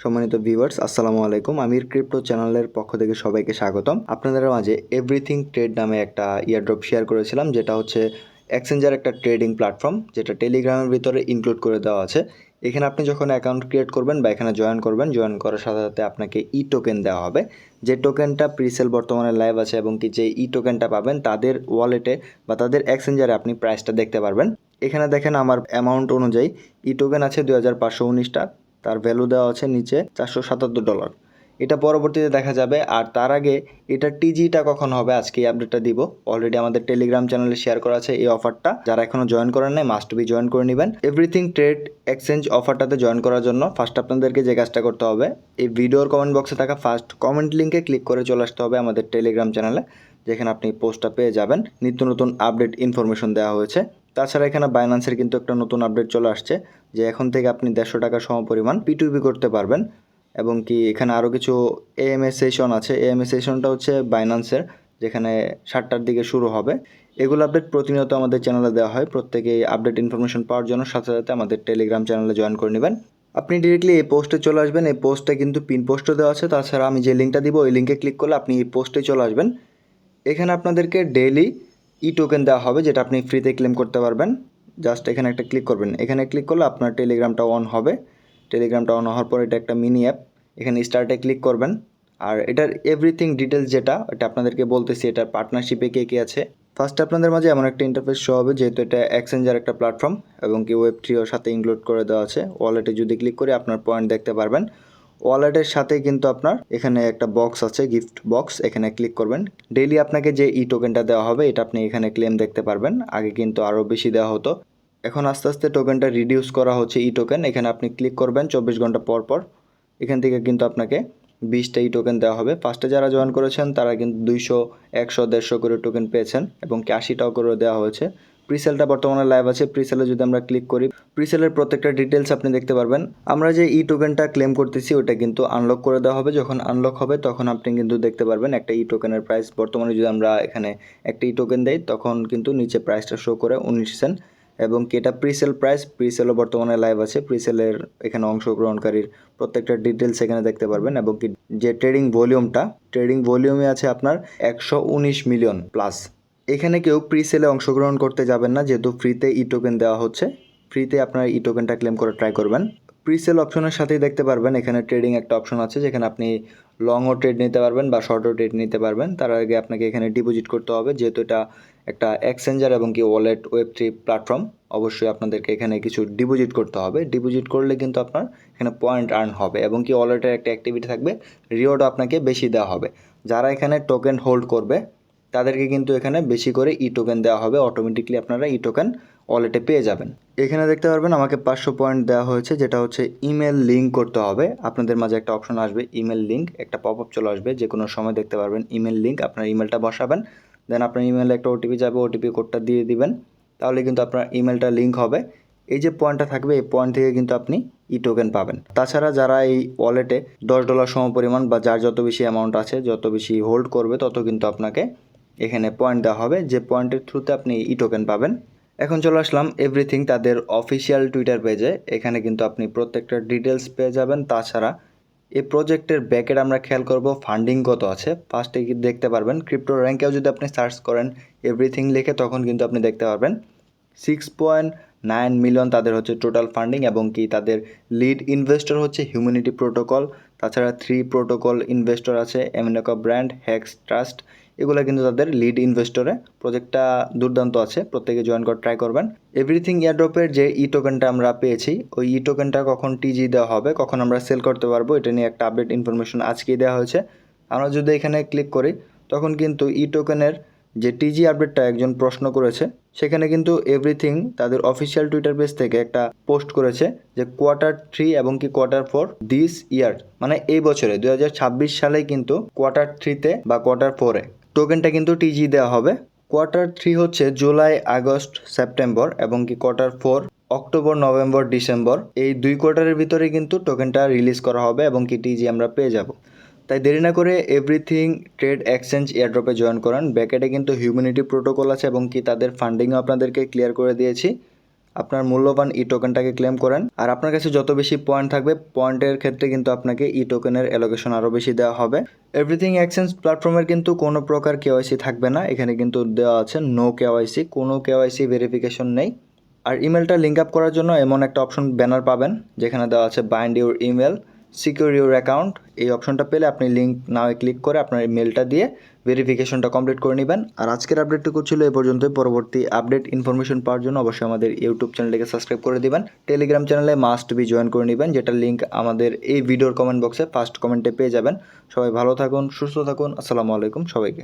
সম্মানিত ভিউয়ার্স, আসসালামু আলাইকুম। আমির ক্রিপ্টো চ্যানেলের পক্ষ থেকে সবাইকে স্বাগতম। আপনাদের মাঝে এভরিথিং ট্রেড নামে একটা ইয়ারড্রপ শেয়ার করেছিলাম, যেটা হচ্ছে এক্সচেঞ্জার একটা ট্রেডিং প্ল্যাটফর্ম, যেটা টেলিগ্রামের ভিতরে ইনক্লুড করে দেওয়া আছে। এখানে আপনি যখন অ্যাকাউন্ট ক্রিয়েট করবেন বা এখানে জয়েন করবেন, জয়েন করার সাথে সাথে আপনাকে ই টোকেন দেওয়া হবে। যে টোকেনটা প্রিসেল বর্তমানে লাইভ আছে এবং কি যে ই টোকেনটা পাবেন তাদের ওয়ালেটে বা তাদের এক্সচেঞ্জারে আপনি প্রাইসটা দেখতে পারবেন। এখানে দেখেন আমার অ্যামাউন্ট অনুযায়ী ই টোকেন আছে 2519টা, তার ভ্যালু দেওয়া আছে নিচে $477। এটা পরবর্তীতে দেখা যাবে। আর তার আগে এটা টিজিটা কখন হবে আজকে এই আপডেটটা দিব। অলরেডি আমাদের টেলিগ্রাম চ্যানেলে শেয়ার করা আছে এই অফারটা। যারা এখনো জয়েন করেন নাই মাস্ট বি জয়েন করে নেবেন। এভরিথিং ট্রেড এক্সচেঞ্জ অফারটাতে জয়েন করার জন্য ফার্স্ট আপনাদেরকে যে কাজটা করতে হবে, এই ভিডিওর কমেন্ট বক্সে থাকা ফার্স্ট কমেন্ট লিঙ্কে ক্লিক করে চলে আসতে হবে আমাদের টেলিগ্রাম চ্যানেলে, যেখানে আপনি পোস্টটা পেয়ে যাবেন। নিত্য নতুন আপডেট ইনফরমেশন দেওয়া হয়েছে। তাছাড়া এখানে বাইন্যান্সের কিন্তু একটা নতুন আপডেট চলে আসছে, যে এখন থেকে আপনি 150 টাকা সমপরিমাণ P2P করতে পারবেন। এবং কি এখানে আরও কিছু এএমএ সেশন আছে। এএমএ সেশনটা হচ্ছে বাইন্যান্সের, যেখানে 7টার দিকে শুরু হবে। এগুলো আপডেট প্রতিনিয়ত আমাদের চ্যানেলে দেওয়া হয়। প্রত্যেকে আপডেট ইনফরমেশন পাওয়ার জন্য সাথে সাথে আমাদের টেলিগ্রাম চ্যানেলে জয়েন করে নেবেন। আপনি ডিরেক্টলি এই পোস্টে চলে আসবেন। এই পোস্টটা কিন্তু পিন পোস্টও দেওয়া আছে। তাছাড়া আমি যে লিঙ্কটা দিব ওই লিঙ্কে ক্লিক করলে আপনি এই পোস্টে চলে আসবেন। এখানে আপনাদেরকে ডেইলি ই টোকেন দেওয়া হবে, যেটা আপনি ফ্রিতে ক্লেম করতে পারবেন। জাস্ট এখানে একটা ক্লিক করবেন। এখানে ক্লিক করলে আপনার টেলিগ্রামটা অন হবে। টেলিগ্রামটা অন হওয়ার পর এটা একটা মিনি অ্যাপ, এখানে স্টার্টে ক্লিক করবেন। আর এটার এভরিথিং ডিটেলস যেটা এটা আপনাদেরকে বলতেছি, এটার পার্টনারশিপে কে কে আছে। ফার্স্ট আপনাদের মাঝে এমন একটা ইন্টারফেস শো হবে, যেহেতু এটা এক্সচেঞ্জার একটা প্ল্যাটফর্ম এবং কি ওয়েব3 সাথে ইনক্লুড করে দেওয়া আছে। ওয়ালেটে যদি ক্লিক করে আপনার পয়েন্ট দেখতে পারবেন। ওয়ালেটের সাথে কিন্তু আপনার এখানে একটা বক্স আছে, গিফট বক্স, এখানে ক্লিক করবেন। ডেইলি আপনাকে যে ই টোকেনটা দেওয়া হবে এটা আপনি এখানে ক্লেম দেখতে পারবেন। আগে কিন্তু আরও বেশি দেওয়া হতো, এখন আস্তে আস্তে টোকেনটা রিডিউস করা হচ্ছে ই টোকেন। এখানে আপনি ক্লিক করবেন 24 ঘন্টা পর পর। এখান থেকে কিন্তু আপনাকে 20টা ই টোকেন দেওয়া হবে। ফার্স্টে যারা জয়েন করেছেন তারা কিন্তু 200, 100, 150 করে টোকেন পেয়েছেন এবং কি 80টাও করে দেওয়া হয়েছে। প্রিসেলটা বর্তমানে লাইভ আছে। প্রিসেলে যদি আমরা ক্লিক করি, প্রিসেলের প্রত্যেকটা ডিটেলস আপনি দেখতে পারবেন। আমরা যে ই টোকেনটা ক্লেম করতেছি ওটা কিন্তু আনলক করে দেওয়া হবে। যখন আনলক হবে তখন আপনি কিন্তু দেখতে পারবেন একটা ই টোকেনের প্রাইস। বর্তমানে যদি আমরা এখানে একটা ই টোকেন দেই তখন কিন্তু নিচে প্রাইসটা শো করে 19 সেন্ট এবং কি এটা প্রিসেল প্রাইস। প্রিসেলও বর্তমানে লাইভ আছে। প্রিসেলের এখানে অংশগ্রহণকারীর প্রত্যেকটা ডিটেলস এখানে দেখতে পারবেন এবং কি যে ট্রেডিং ভলিউমে আছে আপনার 119 মিলিয়ন প্লাস। এখানে কেউ প্রিসেলে অংশগ্রহণ করতে যাবেন না, যেহেতু ফ্রিতে ই টোকেন দেওয়া হচ্ছে। ফ্রিতে আপনার ই টোকেনটা ক্লেম করে ট্রাই করবেন। প্রিসেল অপশনের সাথেই দেখতে পারবেন এখানে ট্রেডিং একটা অপশন আছে, যেখানে আপনি লংও ট্রেড নিতে পারবেন বা শর্টও ট্রেড নিতে পারবেন। তার আগে আপনাকে এখানে ডিপোজিট করতে হবে, যেহেতু এটা একটা এক্সচেঞ্জার এবং কি ওয়ালেট ওয়েব3 প্ল্যাটফর্ম। অবশ্যই আপনাদেরকে এখানে কিছু ডিপোজিট করতে হবে। ডিপোজিট করলে কিন্তু আপনার এখানে পয়েন্ট আর্ন হবে এবং কি ওয়ালেটের একটা অ্যাক্টিভিটি থাকবে, রিওয়ার্ডও আপনাকে বেশি দেওয়া হবে। যারা এখানে টোকেন হোল্ড করবে তাদেরকে কিন্তু এখানে বেশি করে ই টোকেন দেওয়া হবে। অটোমেটিকলি আপনারা ই টোকেন ওয়ালেটে পেয়ে যাবেন। এখানে দেখতে পারবেন আমাকে 500 পয়েন্ট দেওয়া হয়েছে, যেটা হচ্ছে ইমেল লিঙ্ক করতে হবে। আপনাদের মাঝে একটা অপশন আসবে ইমেল লিঙ্ক, একটা পপ আপ চলে আসবে, যে কোনো সময় দেখতে পারবেন ইমেল লিঙ্ক। আপনার ইমেলটা বসাবেন, দেন আপনার ইমেলে একটা ওটিপি যাবে, ওটিপি কোডটা দিয়ে দিবেন, তাহলে কিন্তু আপনার ইমেলটা লিঙ্ক হবে। এই যে পয়েন্টটা থাকবে এই পয়েন্ট থেকে কিন্তু আপনি ই টোকেন পাবেন। তাছাড়া যারা এই ওয়ালেটে $10 সমপরিমাণ বা যার যত বেশি অ্যামাউন্ট আছে, যত বেশি হোল্ড করবে তত কিন্তু আপনাকে এখানে পয়েন্ট দেওয়া হবে, যে পয়েন্টের থ্রুতে আপনি ই টোকেন পাবেন। এখন চলে আসলাম এভরিথিং তাদের অফিসিয়াল টুইটার পেজে। এখানে কিন্তু আপনি প্রত্যেকটা ডিটেলস পেয়ে যাবেন। তাছাড়া এই প্রজেক্টের ব্যাকের আমরা খেয়াল করব ফান্ডিং কত আছে। ফার্স্টে দেখতে পারবেন ক্রিপ্টো র্যাঙ্কেও যদি আপনি সার্চ করেন এভরিথিং লিখে, তখন কিন্তু আপনি দেখতে পারবেন 6.9 মিলিয়ন তাদের হচ্ছে টোটাল ফান্ডিং এবং কি তাদের লিড ইনভেস্টর হচ্ছে হিউম্যানিটি প্রোটোকল। তাছাড়া 3 প্রোটোকল ইনভেস্টর আছে, এমিনোকা ব্র্যান্ড, হ্যাক্স ট্রাস্ট, এগুলো কিন্তু তাদের লিড ইনভেস্টরে। প্রজেক্টটা দুর্দান্ত আছে, প্রত্যেকে জয়েন করে ট্রাই করবেন। এভরিথিং এয়ারড্রপের যে ই টোকেনটা আমরা পেয়েছি, ওই ই টোকেনটা কখন টিজি দেওয়া হবে, কখন আমরা সেল করতে পারবো, এটা নিয়ে একটা আপডেট ইনফরমেশন আজকেই দেওয়া হয়েছে। আমরা যদি এখানে ক্লিক করি তখন কিন্তু ই টোকেনের যে টিজি আপডেটটা একজন প্রশ্ন করেছে, সেখানে কিন্তু এভরিথিং তাদের অফিসিয়াল টুইটার পেজ থেকে একটা পোস্ট করেছে যে Q3 এবং কি Q4 দিস ইয়ার, মানে এই বছরে 2026 সালে কিন্তু Q3-তে বা Q4-এ টোকেনটা কিন্তু টিজি দেওয়া হবে। Q3 হচ্ছে জুলাই, আগস্ট, সেপ্টেম্বর এবং কি Q4 অক্টোবর, নভেম্বর, ডিসেম্বর, এই 2 কোয়ার্টারের ভিতরে কিন্তু টোকেনটা রিলিজ করা হবে এবং কি টিজি আমরা পেয়ে যাব। তাই দেরি না করে এভরিথিং ট্রেড এক্সচেঞ্জ এয়ারড্রপে জয়েন করান। ব্যাকেটে কিন্তু হিউম্যানিটি প্রোটোকল আছে এবং কি তাদের ফান্ডিংও আপনাদেরকে ক্লিয়ার করে দিয়েছি। আপনার মূল্যবান ই টোকেনটাকে ক্লেম করেন। আর আপনার কাছে যত বেশি পয়েন্ট থাকবে, পয়েন্টের ক্ষেত্রে কিন্তু আপনাকে ই টোকেনের অ্যালোকেশন আরও বেশি দেওয়া হবে। এভরিথিং এক্সচেঞ্জ প্ল্যাটফর্মের কিন্তু কোনো প্রকার কেওয়াইসি থাকবে না, এখানে কিন্তু দেওয়া আছে নো কেওয়াইসি, কোনো কেওয়াইসি ভেরিফিকেশন নেই। আর ইমেলটা লিঙ্ক আপ করার জন্য এমন একটা অপশন ব্যানার পাবেন যেখানে দেওয়া আছে bind your email, secure your account. এই অপশনটা পেলে আপনি লিঙ্ক নাও ক্লিক করে আপনার ইমেলটা দিয়ে ভেরিফিকেশনটা কমপ্লিট করে নেবেন। আর আজকের আপডেটটুকু ছিল এই পর্যন্তই। পরবর্তী আপডেট ইনফরমেশন পাওয়ার জন্য অবশ্যই আমাদের ইউটিউব চ্যানেলটিকে সাবস্ক্রাইব করে দিবেন। টেলিগ্রাম চ্যানেলে মাস্ট বি জয়েন করে নেবেন, যেটার লিঙ্ক আমাদের এই ভিডিওর কমেন্ট বক্সে ফার্স্ট কমেন্টে পেয়ে যাবেন। সবাই ভালো থাকুন, সুস্থ থাকুন। আসসালামু আলাইকুম সবাইকে।